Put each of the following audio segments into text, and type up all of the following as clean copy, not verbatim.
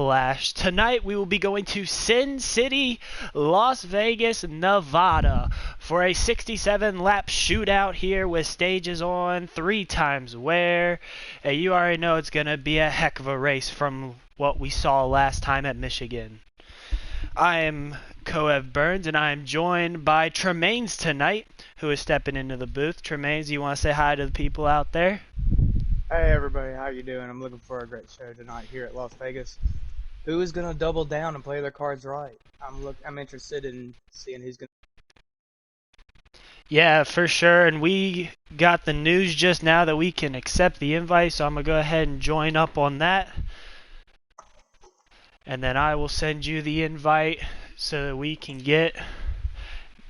Clash. Tonight we will be going to Sin City, Las Vegas, Nevada for a 67-lap shootout here with stages on 3 times wear. You already know it's going to be a heck of a race from what we saw last time at Michigan. I am Coev Burns, and I am joined by Tremaines tonight, who is stepping into the booth. Tremaines, you want to say hi to the people out there? Hey everybody, how you doing? I'm looking for a great show tonight here at Las Vegas. Who is gonna double down and play their cards right? I'm interested in seeing who's gonna. Yeah, for sure. And we got the news just now that we can accept the invite, so I'm gonna go ahead and join up on that. And then I will send you the invite so that we can get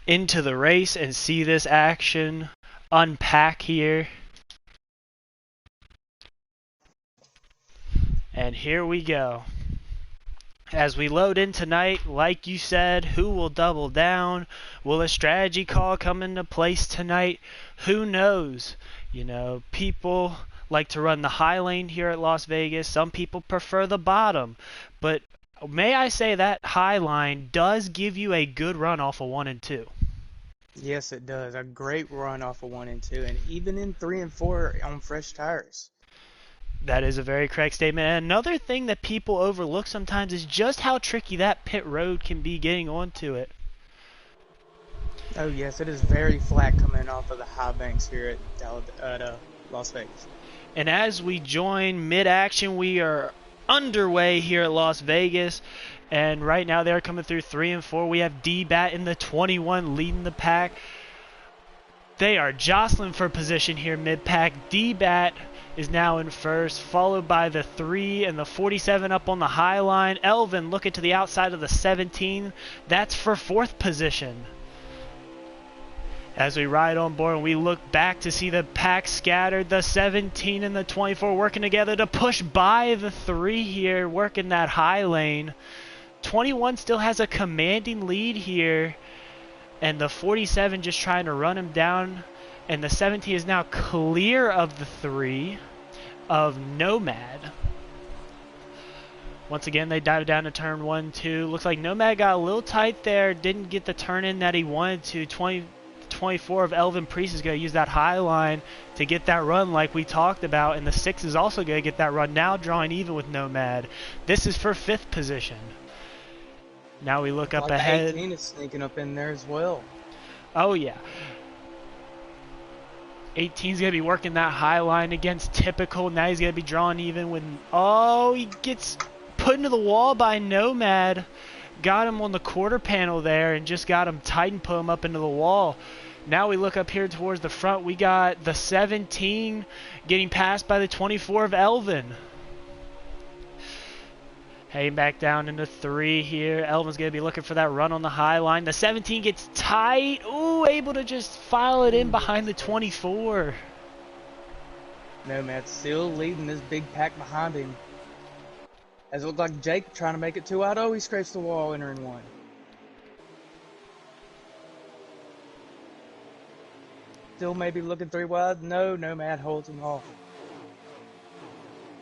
into the race and see this action unpack here. And here we go. As we load in tonight, like you said, who will double down? Will a strategy call come into place tonight? Who knows? You know, people like to run the high lane here at Las Vegas. Some people prefer the bottom. But may I say that high line does give you a good run off of 1 and 2. Yes, it does. A great run off of 1 and 2, and even in 3 and 4 on fresh tires. That is a very correct statement. And another thing that people overlook sometimes is just how tricky that pit road can be getting onto it. Oh yes, it is very flat coming off of the high banks here at Las Vegas. And as we join mid-action, we are underway here at Las Vegas. And right now they're coming through 3 and 4. We have D-Bat in the 21 leading the pack. They are jostling for position here mid-pack. D-Bat is now in first, followed by the 3 and the 47 up on the high line. Elvin looking to the outside of the 17. That's for 4th position. As we ride on board and we look back to see the pack scattered, the 17 and the 24 working together to push by the 3 here, working that high lane. 21 still has a commanding lead here, and the 47 just trying to run him down. And the 17 is now clear of the 3 of Nomad. Once again, they dive down to turn 1, 2. Looks like Nomad got a little tight there. Didn't get the turn in that he wanted to. 24 of Elvin Priest is going to use that high line to get that run like we talked about. And the 6 is also going to get that run, now drawing even with Nomad. This is for 5th position. Now we look up ahead. 18 is sneaking up in there as well. Oh, yeah. 18's going to be working that high line against Typical. Now he's going to be drawing even with... Oh, he gets put into the wall by Nomad. Got him on the quarter panel there and just got him tight and put him up into the wall. Now we look up here towards the front. We got the 17 getting passed by the 24 of Elvin. Heading back down into 3 here. Elvin's going to be looking for that run on the high line. The 17 gets tight. Ooh, able to just file it in behind the 24. Nomad's still leading this big pack behind him. As it looked like Jake trying to make it 2 out. Oh, he scrapes the wall, entering 1. Still maybe looking 3 wide. No, Nomad holds him off.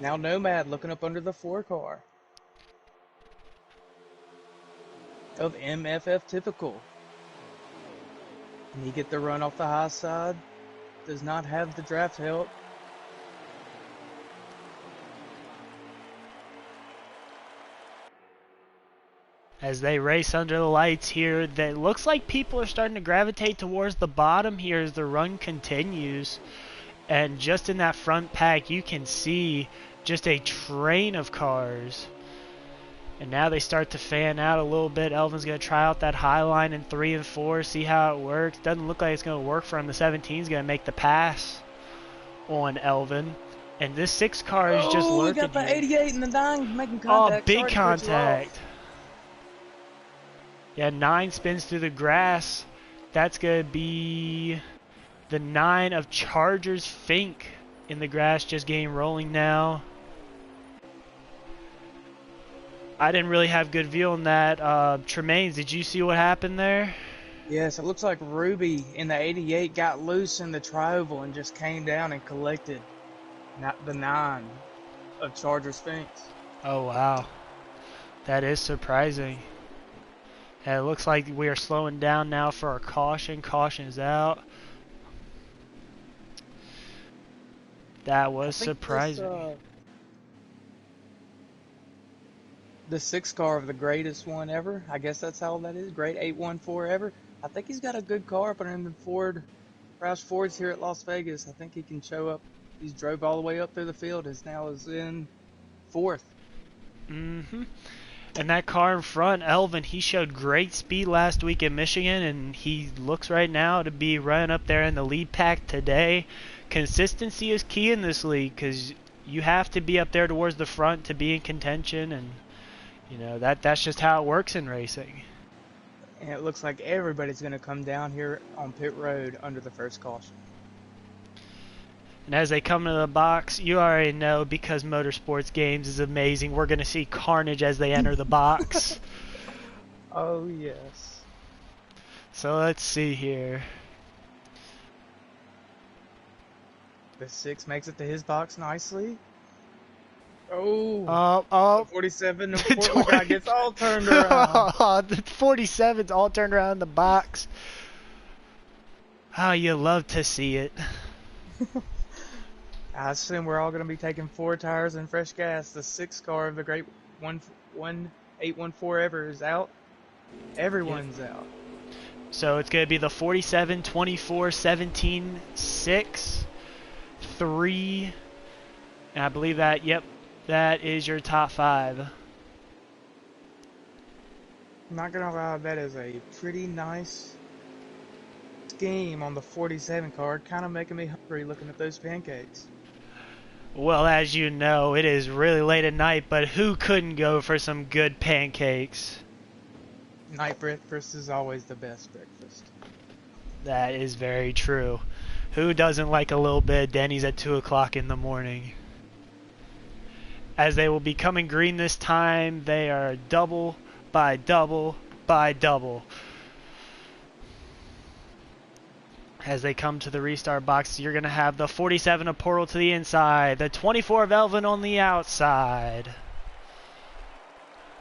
Now Nomad looking up under the 4 car of MFF Typical. And he get the run off the high side. Does not have the draft help. As they race under the lights here, that looks like people are starting to gravitate towards the bottom here as the run continues. And just in that front pack, you can see just a train of cars. And now they start to fan out a little bit. Elvin's going to try out that high line in 3 and 4, see how it works. Doesn't look like it's going to work for him. The 17's going to make the pass on Elvin. And this 6 car is just lurking. Oh, we got the 88 and the 9 making Oh, contact. big contact. Yeah, 9 spins through the grass. That's going to be the 9 of Chargers Fink in the grass, just getting rolling now. I didn't really have good view on that. Tremaines, did you see what happened there? Yes, it looks like Ruby in the 88 got loose in the tri-oval and just came down and collected the 9 of Chargers Fink. Oh, wow. That is surprising. And it looks like we are slowing down now for our caution. Caution is out. That was surprising. The 6 car of the greatest one ever. I guess that's how that is. Great 814 ever. I think he's got a good car up in the Roush Ford's here at Las Vegas. I think he can show up. He's drove all the way up through the field. His now is in 4th. Mm-hmm. And that car in front, Elvin, he showed great speed last week in Michigan, and he looks right now to be running up there in the lead pack today. Consistency is key in this league because you have to be up there towards the front to be in contention, and you know that's just how it works in racing. And it looks like everybody's going to come down here on pit road under the first caution. And as they come into the box, you already know, because Motorsports Games is amazing, we're going to see carnage as they enter the box. Oh, yes. So let's see here. The 6 makes it to his box nicely. Oh, the 47, the Portland guy gets all turned around. The 47's all turned around in the box. Oh, you love to see it. I assume we're all going to be taking 4 tires and fresh gas. The 6 car of the great 814 ever is out. Everyone's out. So it's going to be the 47, 24, 17, 6, 3, and I believe that, yep, that is your top 5. I'm not going to lie, that is a pretty nice scheme on the 47 car. Kind of making me hungry looking at those pancakes. Well, as you know, it is really late at night, but who couldn't go for some good pancakes? Night breakfast is always the best breakfast. That is very true. Who doesn't like a little bit of Denny's at 2 o'clock in the morning? As they will be coming green this time, they are double by double by double. As they come to the restart box, you're going to have the 47 of Portal to the inside, the 24 of Elvin on the outside.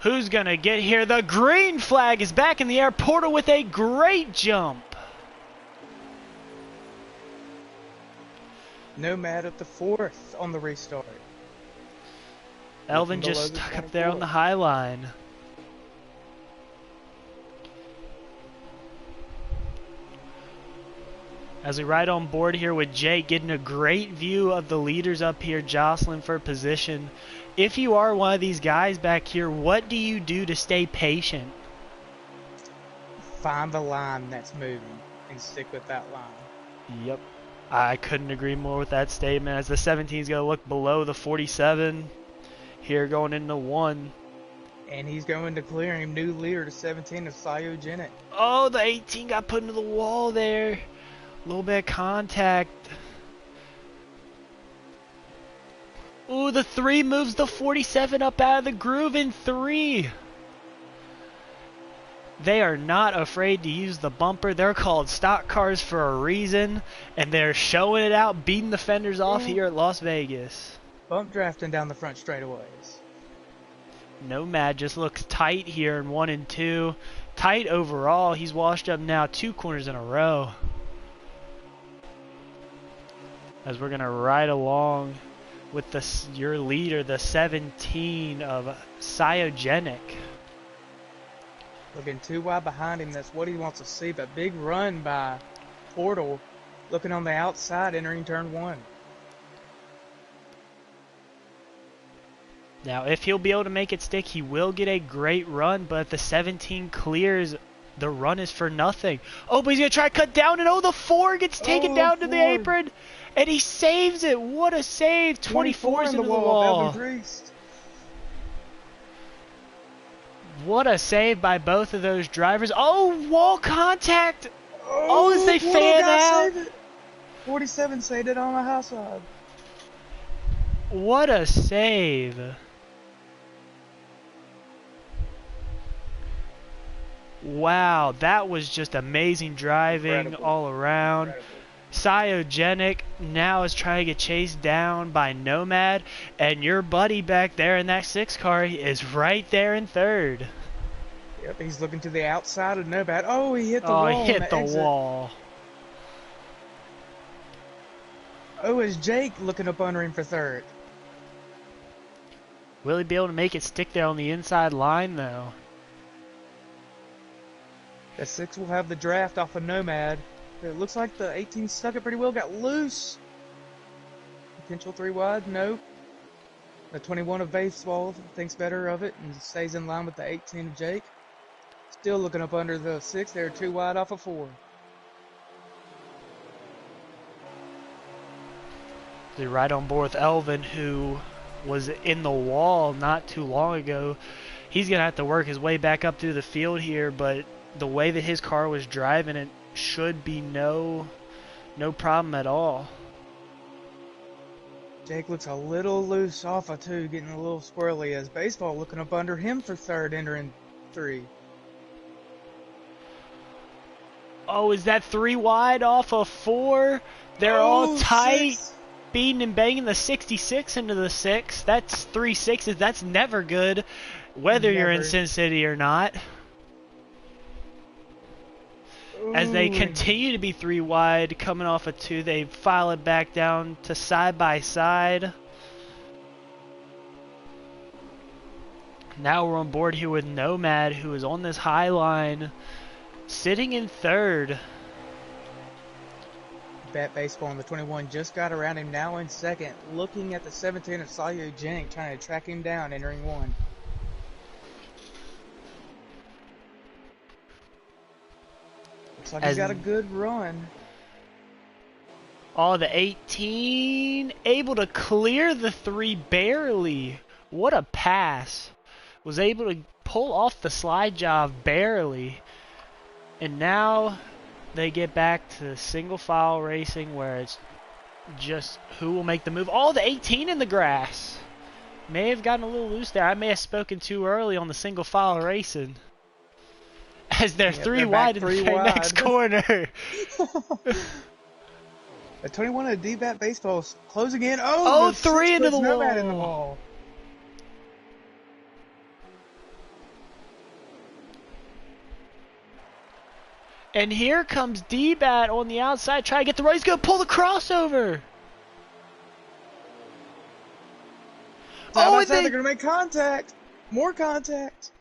Who's going to get here? The green flag is back in the air. Portal with a great jump. Nomad at the 4th on the restart. Elvin just stuck up there on the high line. As we ride on board here with Jake, getting a great view of the leaders up here jostling for position. If you are one of these guys back here, what do you do to stay patient? Find the line that's moving and stick with that line. Yep. I couldn't agree more with that statement, as the 17 is going to look below the 47 here going into 1. And he's going to clear him. New leader to 17 of Cyogenic. Oh, the 18 got put into the wall there. A little bit of contact. Ooh, the 3 moves the 47 up out of the groove in 3. They are not afraid to use the bumper. They're called stock cars for a reason, and they're showing it out, beating the fenders off here at Las Vegas. Bump drafting down the front straightaways. Nomad just looks tight here in 1 and 2. Tight overall. He's washed up now 2 corners in a row. As we're going to ride along with your leader, the 17 of Cyogenic. Looking too wide behind him. That's what he wants to see. But big run by Portal. Looking on the outside, entering turn 1. Now, if he'll be able to make it stick, he will get a great run. But if the 17 clears, the run is for nothing. Oh, but he's going to try to cut down. And the 4 gets taken down to the apron. And he saves it. What a save. 24's into the wall. What a save by both of those drivers. Oh, wall contact. Oh, as they fan out. 47 saved it on the high side. What a save. Wow, that was just amazing driving all around. Cyogenic now is trying to get chased down by Nomad, and your buddy back there in that 6 car is right there in 3rd. Yep, he's looking to the outside of Nomad. Oh, he hit the Oh, wall he on hit the the exit. wall. Oh, is Jake looking up under him for 3rd? Will he be able to make it stick there on the inside line, though? The 6 will have the draft off of Nomad. It looks like the 18 stuck it pretty well, got loose. Potential 3 wide, nope. The 21 of Baseball thinks better of it and stays in line with the 18 of Jake. Still looking up under the 6, they're 2 wide off of 4. They're right on board with Elvin, who was in the wall not too long ago. He's going to have to work his way back up through the field here, but the way that his car was driving, it should be no problem at all. Jake looks a little loose off of 2, getting a little squirrely as Baseball looking up under him for 3rd, entering 3. Oh, is that 3 wide off of 4? They're all tight. 6. Beating and banging the 66 into the 6. That's 3 6s. That's never good, whether you're in Sin City or not. As they continue to be 3 wide, coming off of 2, they file it back down to side by side. Now we're on board here with Nomad, who is on this high line, sitting in 3rd. Bat Baseball on the 21 just got around him, now in 2nd, looking at the 17 of Cyogenic, trying to track him down, entering 1. Looks like he's got a good run. Oh, the 18 able to clear the 3 barely. What a pass. Was able to pull off the slide job barely. And now they get back to single file racing where it's just who will make the move. Oh, the 18 in the grass. May have gotten a little loose there. I may have spoken too early on the single file racing. As they're 3 wide in the next corner. The 21 of D-Bat Baseball closing in. Oh, 3 into the wall. In the wall. And here comes D-Bat on the outside, trying to get the right. He's going to pull the crossover. Oh, they're going to make contact. More contact.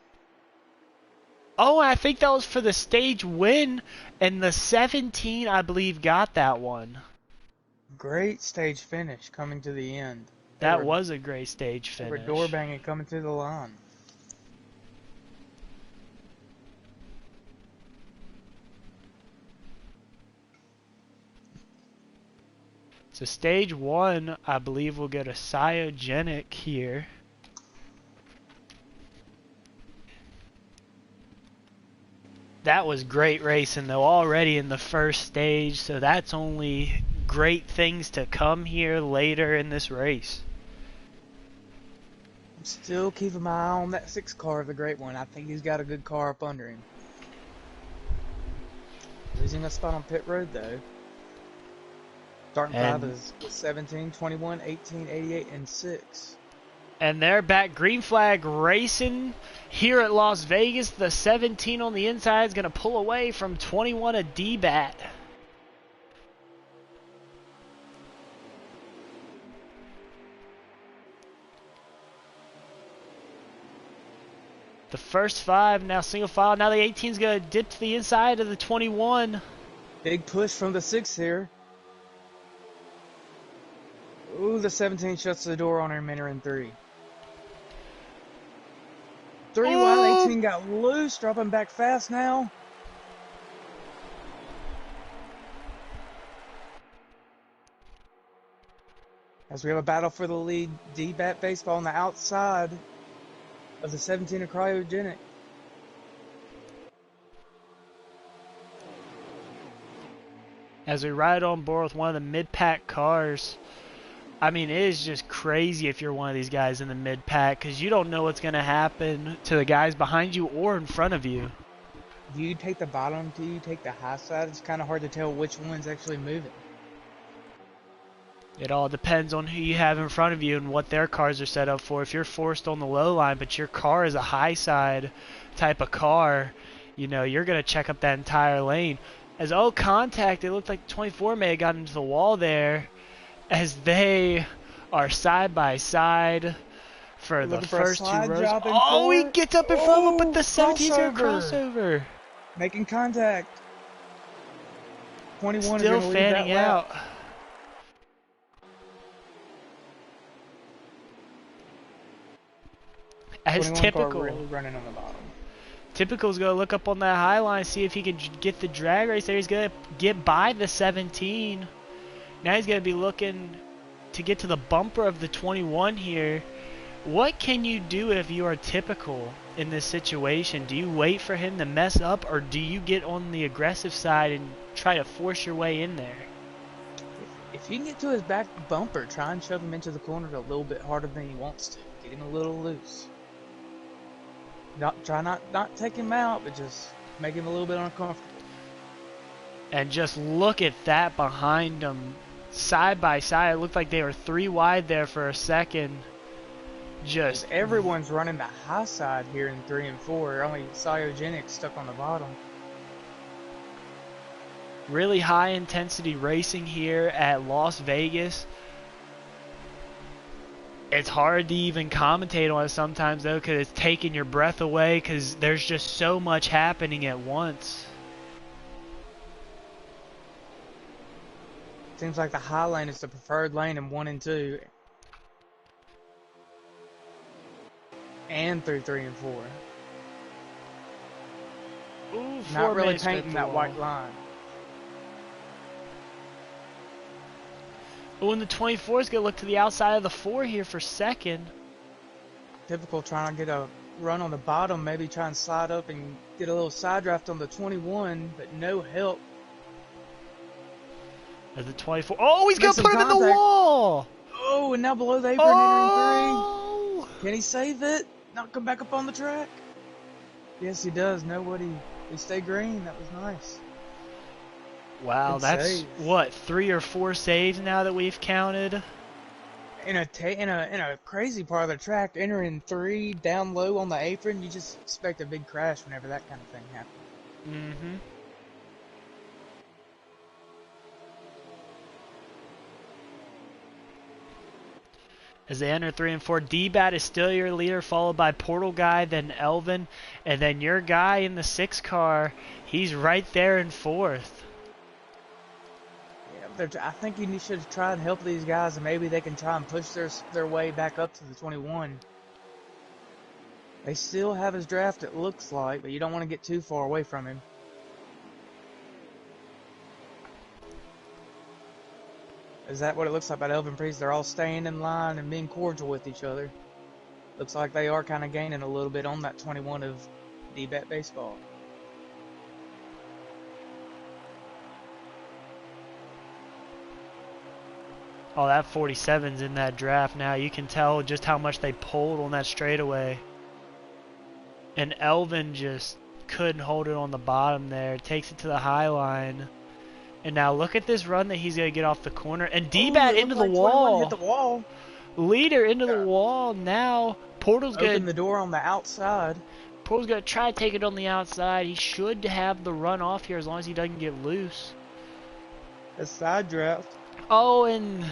Oh, I think that was for the stage win, and the 17, I believe, got that one. Great stage finish coming to the end. That was a great stage finish. They were door banging coming through the line. So stage 1, I believe, will go to Cyogenic here. That was great racing, though, already in the first stage, so that's only great things to come here later in this race. I'm still keeping my eye on that 6 car, the great one. I think he's got a good car up under him. Losing a spot on pit road, though. Starting 5 is 17, 21, 18, 88, and 6. And they're back. Green flag racing here at Las Vegas. The 17 on the inside is going to pull away from 21 of D-Bat. The first 5 now single file. Now the 18 is going to dip to the inside of the 21. Big push from the 6 here. Ooh, the 17 shuts the door on him, entering 3. 3 wide, 18 got loose, dropping back fast now. As we have a battle for the lead, D-Bat Baseball on the outside of the 17 of Cryogenic. As we ride on board with one of the mid-pack cars. I mean, it is just crazy if you're one of these guys in the mid-pack because you don't know what's going to happen to the guys behind you or in front of you. Do you take the bottom? Do you take the high side? It's kind of hard to tell which one's actually moving. It all depends on who you have in front of you and what their cars are set up for. If you're forced on the low line, but your car is a high side type of car, you know, you're going to check up that entire lane. As contact, it looked like 24 may have gotten into the wall there as they are side by side for the Looking for a first two slide rows. drop in Oh, he four. gets up in front of him, but the Oh, 17's going to crossover. crossover. Making contact. 21 is Still going to lead that fanning lap. out. As 21 car typical. really running on the bottom. Typical's going to look up on that high line, see if he can get the drag race there. He's going to get by the 17. Now he's going to be looking to get to the bumper of the 21 here. What can you do if you are typical in this situation? Do you wait for him to mess up, or do you get on the aggressive side and try to force your way in there? If you can get to his back bumper, try and shove him into the corner a little bit harder than he wants to. Get him a little loose. Try not take him out, but just make him a little bit uncomfortable. And just look at that behind him. Side by side, it looked like they were 3 wide there for a second. Just everyone's running the high side here in 3 and 4. Only Cyogenic stuck on the bottom. really high intensity racing here at Las Vegas. It's hard to even commentate on it sometimes, though, because it's taking your breath away because there's just so much happening at once. Seems like the high lane is the preferred lane in 1 and 2. And through 3 and 4. Ooh, Not really painting that white line. Oh, and the 24 is going to look to the outside of the 4 here for second. Typical trying to get a run on the bottom, maybe try and slide up and get a little side draft on the 21, but no help. As the 24, oh, he's going to put him in the wall! Oh, and now below the apron, entering 3. Can he save it? Not come back up on the track? Yes, he does. Nobody. He stayed green. That was nice. Wow, Good that's save. what, 3 or 4 saves now that we've counted. In a crazy part of the track, entering 3 down low on the apron, you just expect a big crash whenever that kind of thing happens. Mm-hmm. As they enter 3 and 4, D-Bat is still your leader, followed by Portal Guy, then Elvin, and then your guy in the 6 car, he's right there in 4th. I think you should try and help these guys, and maybe they can try and push their way back up to the 21. They still have his draft, it looks like, but you don't want to get too far away from him. Is that what it looks like about Elvin Priest? They're all staying in line and being cordial with each other. Looks like they are kind of gaining a little bit on that 21 of D-Bat Baseball. Oh, that 47's in that draft now. You can tell just how much they pulled on that straightaway. And Elvin just couldn't hold it on the bottom there. Takes it to the high line. And now look at this run that he's going to get off the corner. And D-Bat into the wall. Hit the wall. Leader into the wall. Now Portal's going to open the door on the outside. Portal's going to try to take it on the outside. He should have the run off here as long as he doesn't get loose. A side draft. Oh, and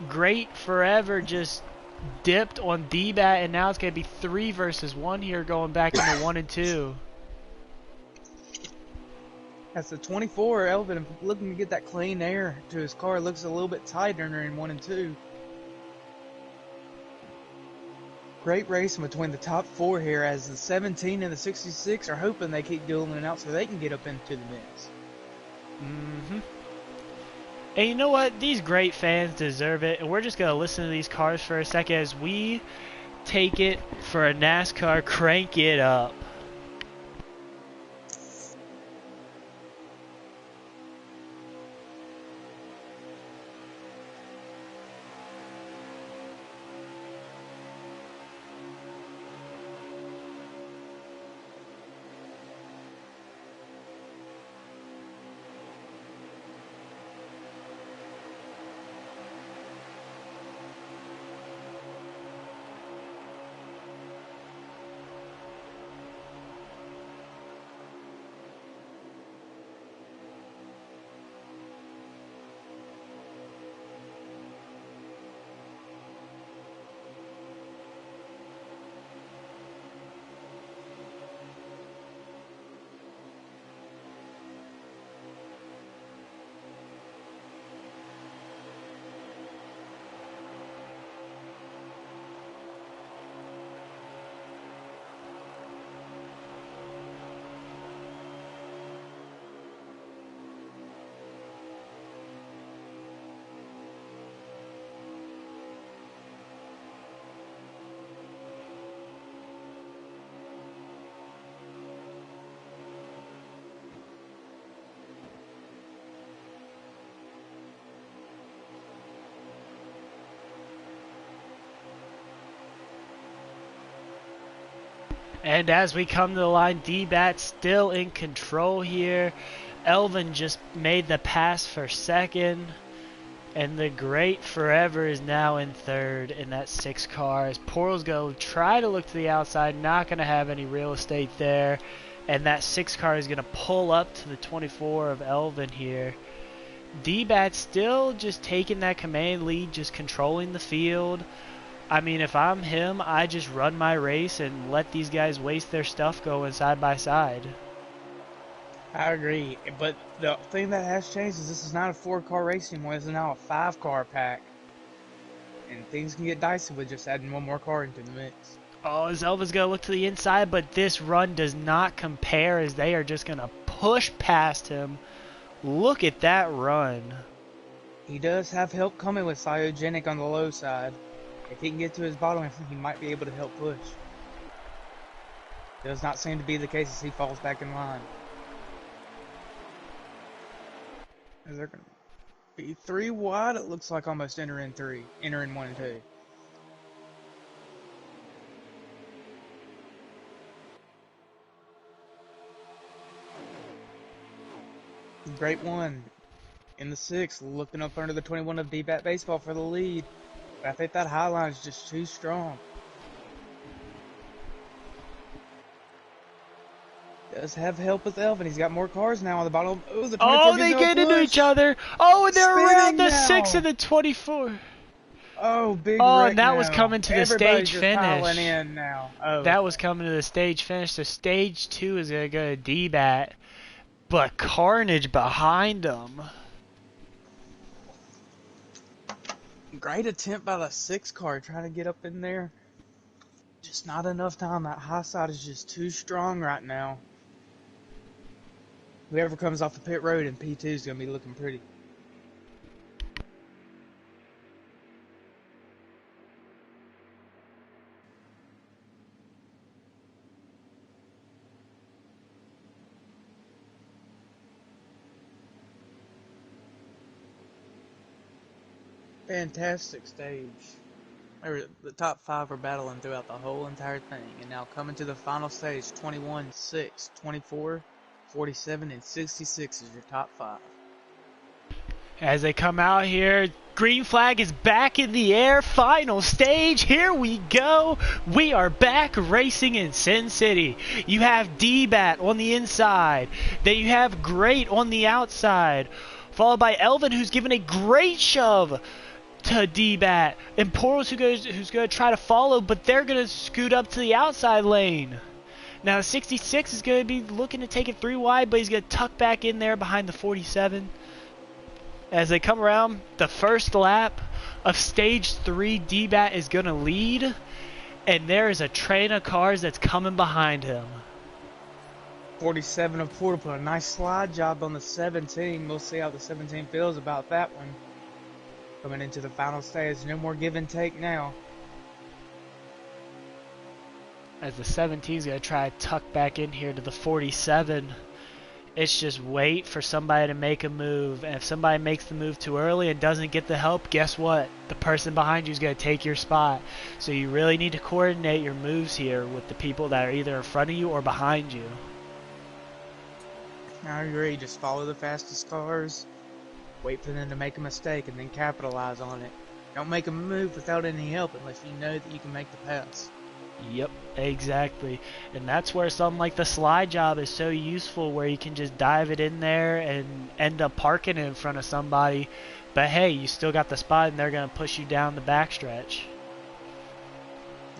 Great Forever just dipped on D-Bat, and now it's going to be 3 versus 1 here going back into 1 and 2. That's the 24. Elvin looking to get that clean air to his car. Looks a little bit tighter in 1 and 2. Great racing between the top 4 here, as the 17 and the 66 are hoping they keep dueling it out so they can get up into the mix. Mm-hmm. And you know what? These great fans deserve it. And we're just going to listen to these cars for a second as we take it for a NASCAR Crank It Up. And as we come to the line, D-Bat still in control here. Elvin just made the pass for second. And the Great Forever is now in third in that 6 car. As Portal's going to try to look to the outside, not going to have any real estate there. And that 6 car is going to pull up to the 24 of Elvin here. D-Bat still just taking that command lead, just controlling the field. I mean, if I'm him, I just run my race and let these guys waste their stuff going side by side. I agree, but the thing that has changed is this is not a 4-car race anymore. This is now a 5-car pack. And things can get dicey with just adding one more car into the mix. Oh, Zelva's going to look to the inside, but this run does not compare as they are just going to push past him. Look at that run. He does have help coming with Cyogenic on the low side. If he can get to his bottom, he might be able to help push. Does not seem to be the case as he falls back in line. Is there going to be 3 wide? It looks like almost entering 3. Entering 1 and 2. Great one. In the 6, looking up under the 21 of D-Bat Baseball for the lead. But I think that high line is just too strong. Does have help with Elvin. He's got more cars now on the bottom. Oh, the 24 oh, they get into each other. Oh, and they're around the now. 6 and the 24. Oh, big Oh, wreck and that now. was coming to the Everybody's stage just finish. piling in now. Oh. That was coming to the stage finish. So stage 2 is going to go to D-Bat. But Carnage behind them. Great attempt by the 6 car trying to get up in there. Just not enough time. That high side is just too strong right now. Whoever comes off the pit road in P2 is going to be looking pretty. Fantastic stage. The top 5 are battling throughout the whole entire thing. And now coming to the final stage, 21, 6, 24, 47, and 66 is your top 5. As they come out here, green flag is back in the air. Final stage, here we go. We are back racing in Sin City. You have D-Bat on the inside. Then you have Great on the outside. Followed by Elvin, who's given a great shove to D-Bat. And Poros, who's going to try to follow, but they're going to scoot up to the outside lane. Now, 66 is going to be looking to take it 3 wide, but he's going to tuck back in there behind the 47. As they come around, the first lap of Stage 3, D-Bat is going to lead. And there is a train of cars that's coming behind him. 47 of Portal put a nice slide job on the 17. We'll see how the 17 feels about that one. Coming into the final stage, no more give and take now. As the 17 is going to try to tuck back in here to the 47. It's just wait for somebody to make a move. And if somebody makes the move too early and doesn't get the help, guess what? The person behind you is going to take your spot. So you really need to coordinate your moves here with the people that are either in front of you or behind you. I agree. Just follow the fastest cars. Wait for them to make a mistake and then capitalize on it. Don't make a move without any help unless you know that you can make the pass. Yep, exactly. And that's where something like the slide job is so useful, where you can just dive it in there and end up parking it in front of somebody. But hey, you still got the spot and they're going to push you down the backstretch.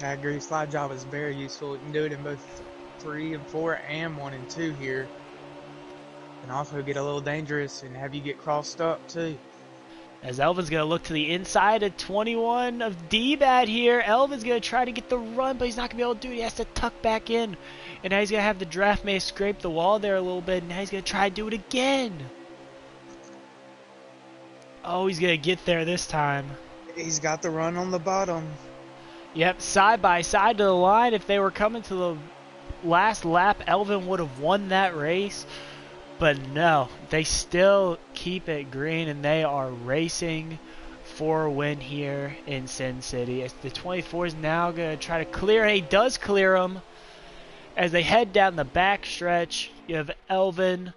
I agree. Slide job is very useful. You can do it in both 3 and 4 and 1 and 2 here. And also get a little dangerous and have you get crossed up too. As Elvin's going to look to the inside of 21 of D-Bat here. Elvin's going to try to get the run, but he's not going to be able to do it. He has to tuck back in. And now he's going to have the draft may scrape the wall there a little bit. And now he's going to try to do it again. Oh, he's going to get there this time. He's got the run on the bottom. Yep, side by side to the line. If they were coming to the last lap, Elvin would have won that race. But no, they still keep it green, and they are racing for a win here in Sin City. As the 24 is now going to try to clear. He does clear him. As they head down the back stretch, you have Elvin,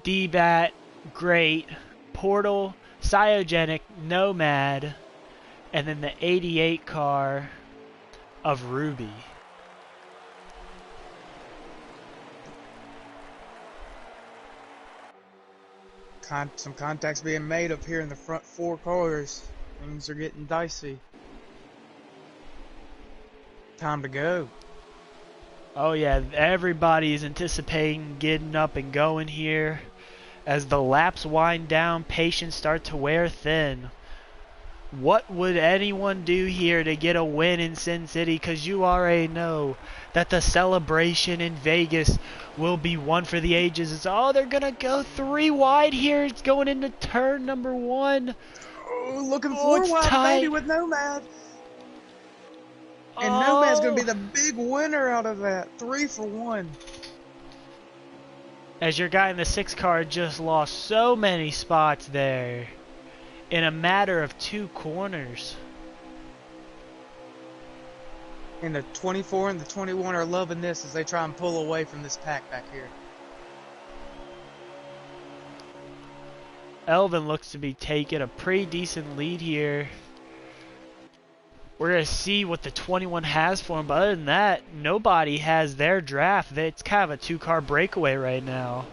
D-Bat, Great, Portal, Cyogenic, Nomad, and then the 88 car of Ruby. Some contacts being made up here in the front 4 cars. Things are getting dicey. Time to go. Oh yeah, everybody's anticipating getting up and going here. As the laps wind down, patience start to wear thin. What would anyone do here to get a win in Sin City? Because you already know that the celebration in Vegas will be one for the ages. It's, oh, they're going to go 3 wide here. It's going into turn number 1. Oh, looking 4 wide, tight. baby, with Nomad. And Nomad's going to be the big winner out of that. 3 for 1. As your guy in the 6 car just lost so many spots there in a matter of 2 corners. And the 24 and the 21 are loving this as they try and pull away from this pack back here. Elvin looks to be taking a pretty decent lead here. We're going to see what the 21 has for him, but other than that, nobody has their draft. It's kind of a 2-car breakaway right now.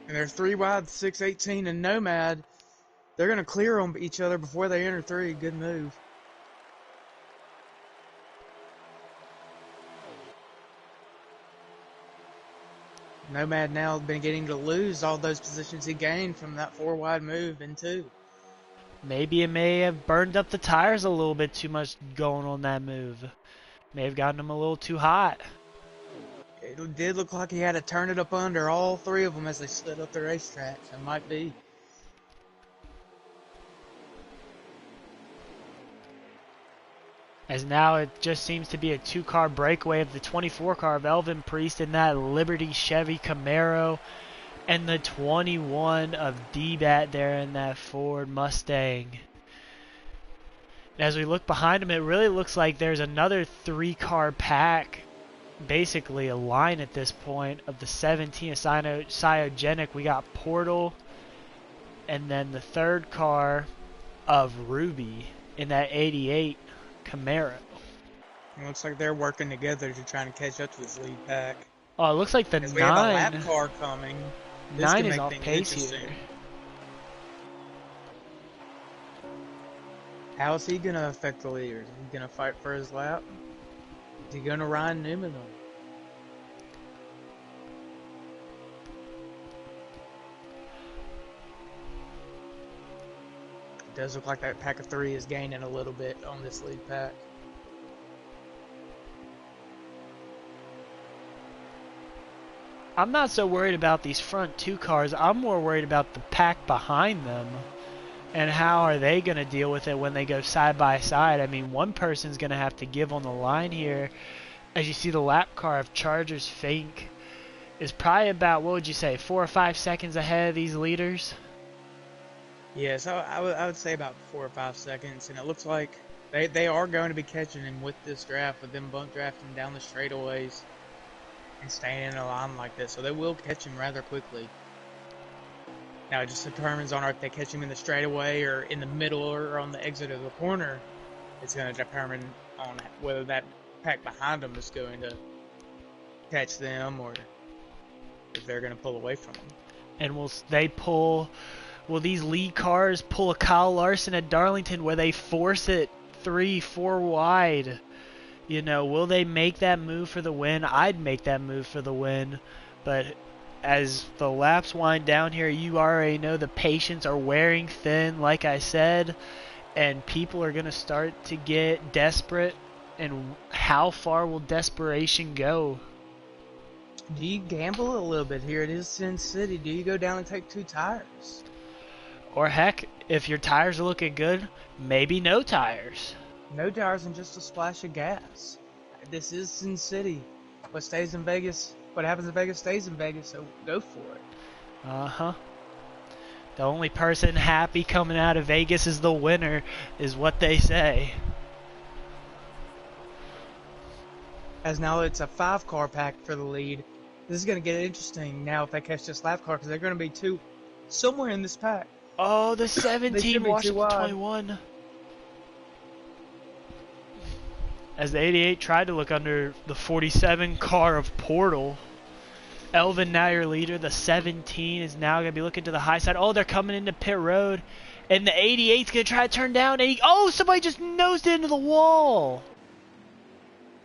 And they're 3 wide, 618 and Nomad. They're going to clear on each other before they enter 3. Good move. Nomad now been getting to lose all those positions he gained from that 4 wide move in 2. Maybe it may have burned up the tires a little bit too much going on that move. May have gotten him a little too hot. It did look like he had to turn it up under all 3 of them as they slid up the racetrack. So it might be. As now it just seems to be a 2-car breakaway of the 24 car of Elvin Priest in that Liberty Chevy Camaro. And the 21 of D-Bat there in that Ford Mustang. And as we look behind him, it really looks like there's another 3-car pack. Basically a line at this point of the 17 of Cyogenic. We got Portal. And then the 3rd car of Ruby in that 88 Camaro. It looks like they're working together to try and catch up to this lead pack. Oh, it looks like the 9. We have a lap car coming. 9 is off pace here. How is he going to affect the leaders? Is he going to fight for his lap? Is he going to ride Newman on? It does look like that pack of 3 is gaining a little bit on this lead pack. I'm not so worried about these front 2 cars. I'm more worried about the pack behind them. And how are they going to deal with it when they go side by side? I mean, one person's going to have to give on the line here. As you see, the lap car of Chargers Fink is probably about, what would you say, 4 or 5 seconds ahead of these leaders? Yeah, so I would say about 4 or 5 seconds. And it looks like they are going to be catching him with this draft, with them bump drafting down the straightaways and staying in a line like this, so they will catch him rather quickly. Now it just determines on if they catch him in the straightaway or in the middle or on the exit of the corner. It's going to determine on whether that pack behind them is going to catch them or if they're going to pull away from them. And will these lead cars pull a Kyle Larson at Darlington where they force it 3, 4 wide? You know, will they make that move for the win? I'd make that move for the win. But as the laps wind down here, you already know the patience are wearing thin, like I said. And people are going to start to get desperate. And how far will desperation go? Do you gamble a little bit here? It is Sin City. Do you go down and take 2 tires? Or heck, if your tires are looking good, maybe no tires. No tires and just a splash of gas. This is Sin City. What stays in Vegas, what happens in Vegas stays in Vegas, so go for it. Uh-huh. The only person happy coming out of Vegas is the winner, is what they say. as now it's a 5-car pack for the lead. This is going to get interesting now if they catch this lap car, because they're going to be two somewhere in this pack. Oh, the They should 17 be washed too up the wide. 21. As the 88 tried to look under the 47 car of Portal. Elvin, now your leader. The 17 is now going to be looking to the high side. Oh, they're coming into pit road. And the 88's going to try to turn down. And oh, somebody just nosed into the wall.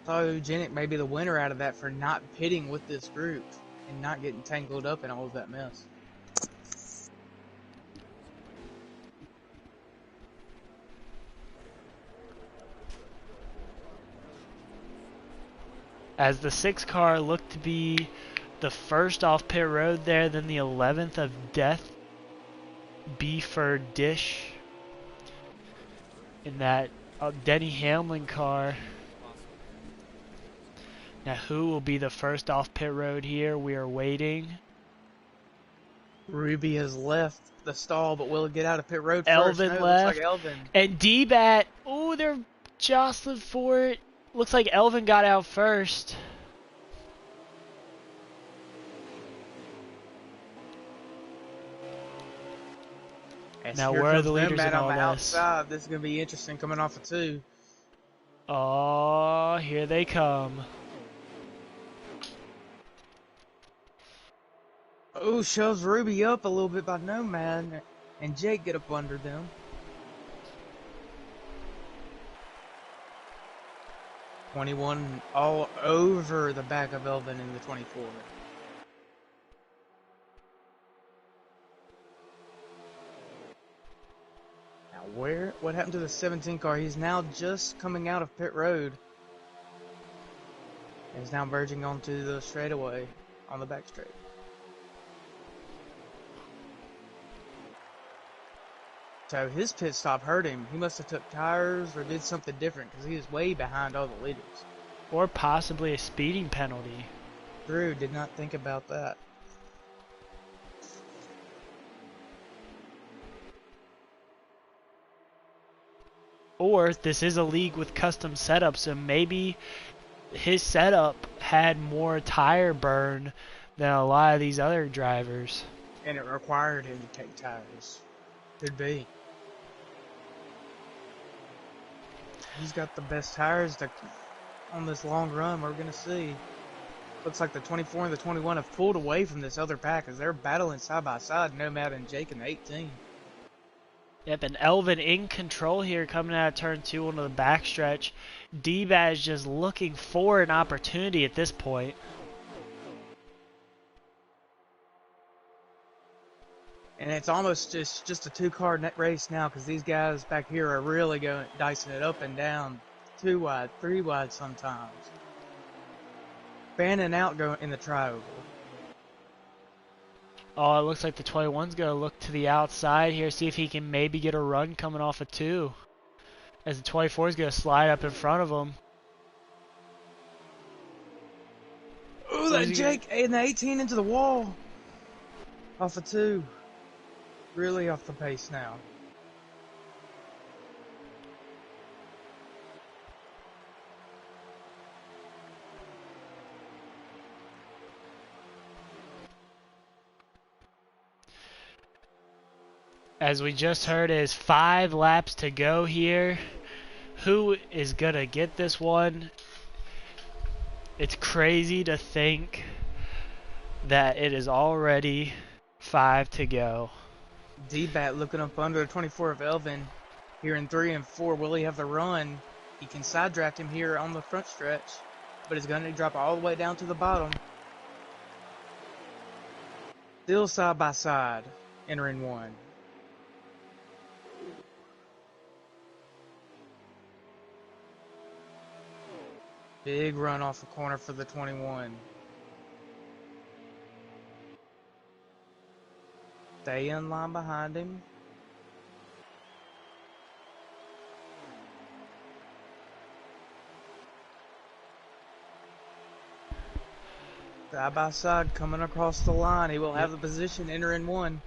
Photogenic may be the winner out of that for not pitting with this group and not getting tangled up in all of that mess. As the 6 car looked to be the first off pit road there, then the 11th of Death Beefer Dish in that Denny Hamlin car. Now who will be the first off pit road here? We are waiting. Ruby has left the stall, but will it get out of pit road Elvin first? No, left. it looks like Elvin. And D-Bat, oh, they're jostling for it. Looks like Elvin got out first. And Now here where are comes the leaders Nomad in on all the this? outside. This is going to be interesting coming off of 2. Oh, here they come. Oh, shoves Ruby up a little bit by Nomad, and Jake get up under them. '21 all over the back of Elvin in the 24. Now what happened to the 17 car? He's now just coming out of pit road. He's now merging onto the straightaway on the back straight. So his pit stop hurt him. He must have took tires or did something different because he was way behind all the leaders. Or possibly a speeding penalty. Drew did not think about that. Or this is a league with custom setups, so maybe his setup had more tire burn than a lot of these other drivers. And it required him to take tires. Could be. He's got the best tires on this long run we're going to see. Looks like the 24 and the 21 have pulled away from this other pack as they're battling side by side, Nomad and Jake in the 18. Yep, and Elvin in control here coming out of turn 2 onto the backstretch. D-Bat is just looking for an opportunity at this point. And it's almost just a 2-car net race now because these guys back here are really dicing it up and down. 2 wide, 3 wide sometimes. Fanning out going in the tri-oval. Oh, it looks like the 21's going to look to the outside here, see if he can maybe get a run coming off of 2. As the 24 is going to slide up in front of him. Ooh, that Jake and the 18 into the wall. Off of 2. Really off the pace now. As we just heard, it is 5 laps to go here. Who is going to get this one? It's crazy to think that it is already 5 to go. D-Bat looking up under the 24 of Elvin here in 3 and 4. Will he have the run? He can side draft him here on the front stretch, but he's going to drop all the way down to the bottom. Still side by side, entering 1. Big run off the corner for the 21. Stay in line behind him. Side by side coming across the line. He will have the position entering 1.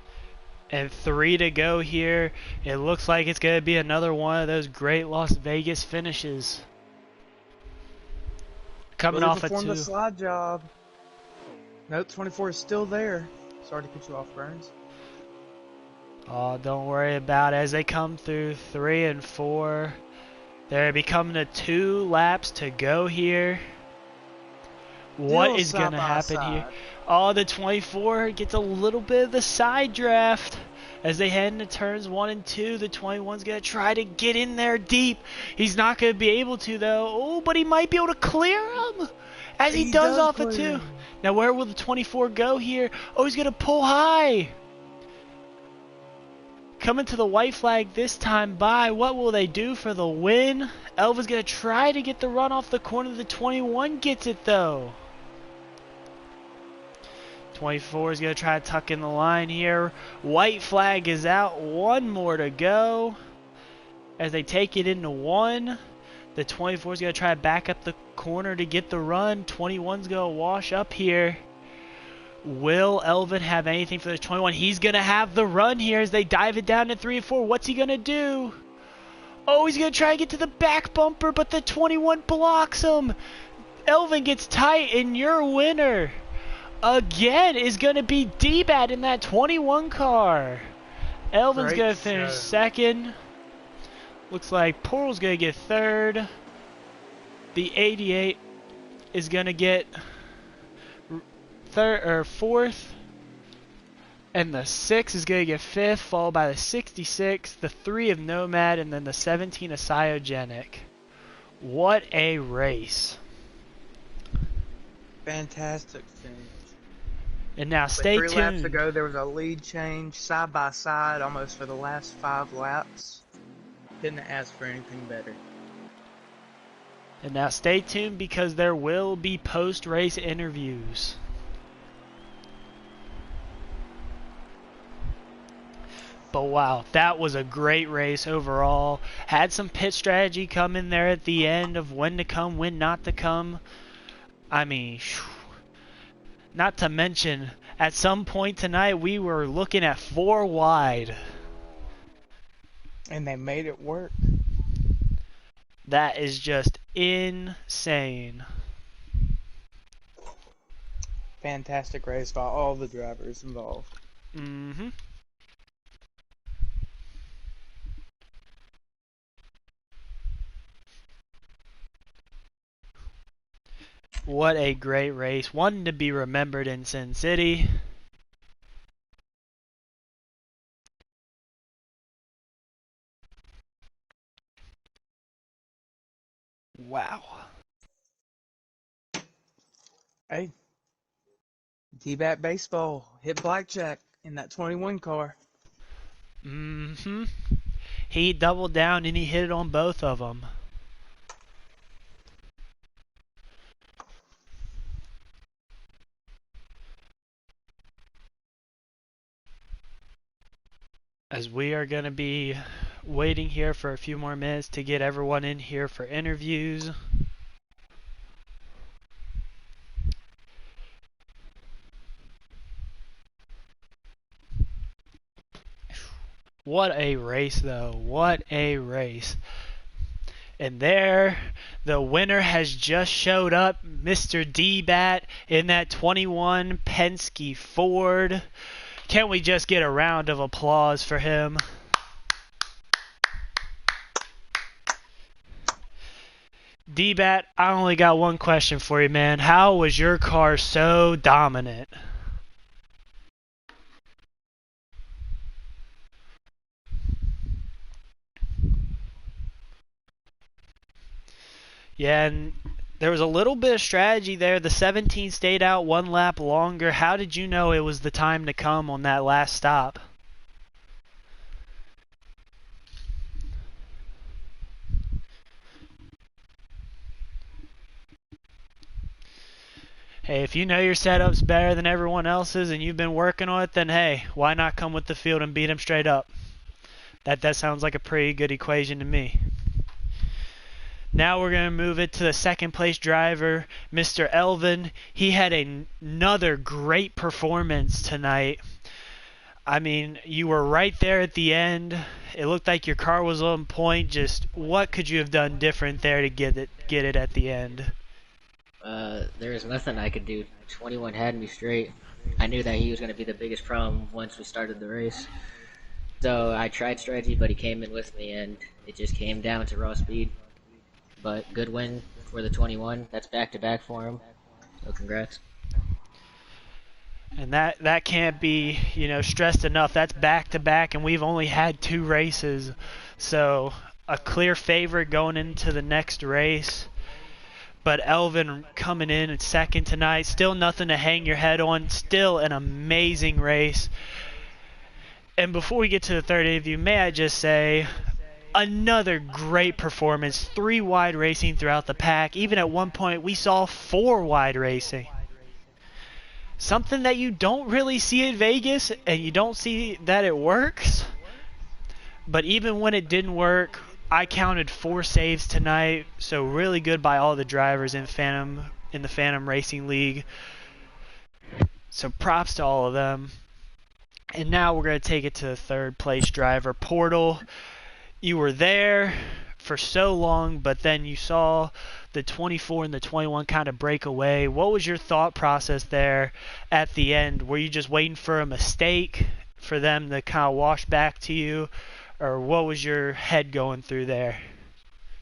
And 3 to go here. It looks like it's going to be another one of those great Las Vegas finishes. Coming Really off a performed the 2. slide job. Nope, 24 is still there. Sorry to cut you off, Burns. Oh, don't worry about it. As they come through 3 and 4, they're becoming to 2 laps to go here. What Still is going to side by happen here? side. Oh, the 24 gets a little bit of the side draft. As they head into turns 1 and 2, the 21's going to try to get in there deep. He's not going to be able to, though. Oh, but he might be able to clear him. As he does off a 2. Now, where will the 24 go here? Oh, he's going to pull high. Coming to the white flag this time by. What will they do for the win? Elva's going to try to get the run off the corner. The 21 gets it, though. 24 is going to try to tuck in the line here. White flag is out. 1 more to go. As they take it into 1. The 24 is going to try to back up the corner to get the run. 21's going to wash up here. Will Elvin have anything for the 21? He's going to have the run here as they dive it down to 3 and 4. What's he going to do? Oh, he's going to try to get to the back bumper, but the 21 blocks him. Elvin gets tight, and your winner again is going to be D-Bat in that 21 car. Elvin's going to finish second. Looks like Portal's going to get third. The 88 is going to get third or fourth. And the 6 is going to get fifth, followed by the 66, the 3 of Nomad, and then the 17 of Cyogenic. What a race. Fantastic finish. And now stay tuned. 3 laps ago, there was a lead change side by side almost for the last 5 laps. Couldn't ask for anything better. And now stay tuned because there will be post-race interviews. But wow, that was a great race overall. Had some pit strategy come in there at the end of when to come, when not to come. I mean, not to mention, at some point tonight we were looking at 4 wide. And they made it work. That is just insane. Fantastic race by all the drivers involved. Mm-hmm. What a great race. One to be remembered in Sin City. Wow. Hey, D-Bat baseball hit blackjack in that 21 car. Mm-hmm. He doubled down and he hit it on both of them. As we are going to be waiting here for a few more minutes to get everyone in here for interviews. What a race, though. What a race. And there, the winner has just showed up, Mr. D-Bat in that 21 Penske Ford. Can't we just get a round of applause for him? D-Bat, I only got one question for you, man. How was your car so dominant? Yeah, and there was a little bit of strategy there. The 17 stayed out 1 lap longer. How did you know it was the time to come on that last stop? Hey, if you know your setup's better than everyone else's and you've been working on it, then hey, why not come with the field and beat them straight up? That sounds like a pretty good equation to me. Now we're going to move it to the second place driver, Mr. Elvin. He had another great performance tonight. I mean, you were right there at the end. It looked like your car was on point. Just what could you have done different there to get it at the end? There was nothing I could do. 21 had me straight. I knew that he was going to be the biggest problem once we started the race. So I tried strategy, but he came in with me, and it just came down to raw speed. But good win for the 21. That's back-to-back for him. So congrats. And that can't be, stressed enough. That's back to back, and we've only had 2 races. So a clear favorite going into the next race. But Elvin coming in at second tonight, still nothing to hang your head on. Still an amazing race. And before we get to the third interview, may I just say, another great performance. 3 wide racing throughout the pack. Even at one point, we saw 4 wide racing. Something that you don't really see at Vegas, and you don't see that it works. But even when it didn't work, I counted 4 saves tonight, so really good by all the drivers in the Phantom Racing League. So props to all of them. And now we're going to take it to the third place driver, Portal. You were there for so long, but then you saw the 24 and the 21 kind of break away. What was your thought process there at the end? Were you just waiting for a mistake for them to kind of wash back to you? Or what was your head going through there?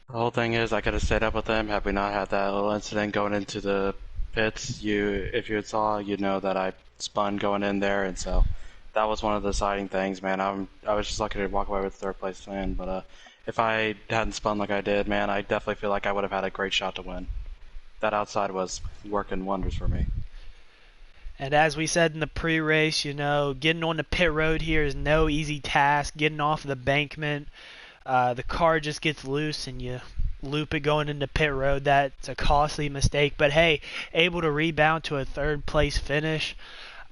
The whole thing is I could have stayed up with them had we not had that little incident going into the pits. If you saw, you'd know that I spun going in there, and so that was one of the deciding things, man. I was just lucky to walk away with third place win, but if I hadn't spun like I did, man, I definitely feel like I would have had a great shot to win. That outside was working wonders for me. And as we said in the pre-race, getting on the pit road here is no easy task. Getting off the bankment, the car just gets loose and you loop it going into pit road. That's a costly mistake. But hey, able to rebound to a third place finish.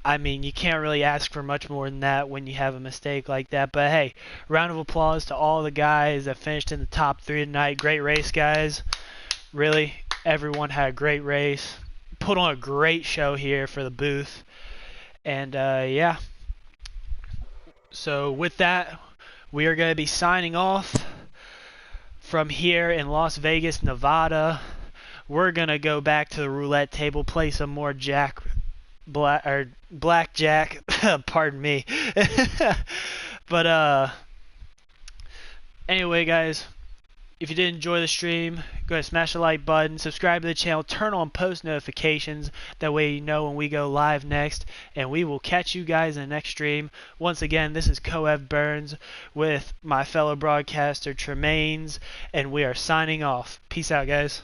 I mean, you can't really ask for much more than that when you have a mistake like that. But hey, round of applause to all the guys that finished in the top 3 tonight. Great race, guys. Really, everyone had a great race. Put on a great show here for the booth. And yeah. So with that, we are going to be signing off from here in Las Vegas, Nevada. We're going to go back to the roulette table, play some more blackjack. Pardon me. But anyway, guys, if you did enjoy the stream, go ahead and smash the like button, subscribe to the channel, turn on post notifications. That way you know when we go live next. And we will catch you guys in the next stream. Once again, this is Coev Burns with my fellow broadcaster Tremaines, and we are signing off. Peace out, guys.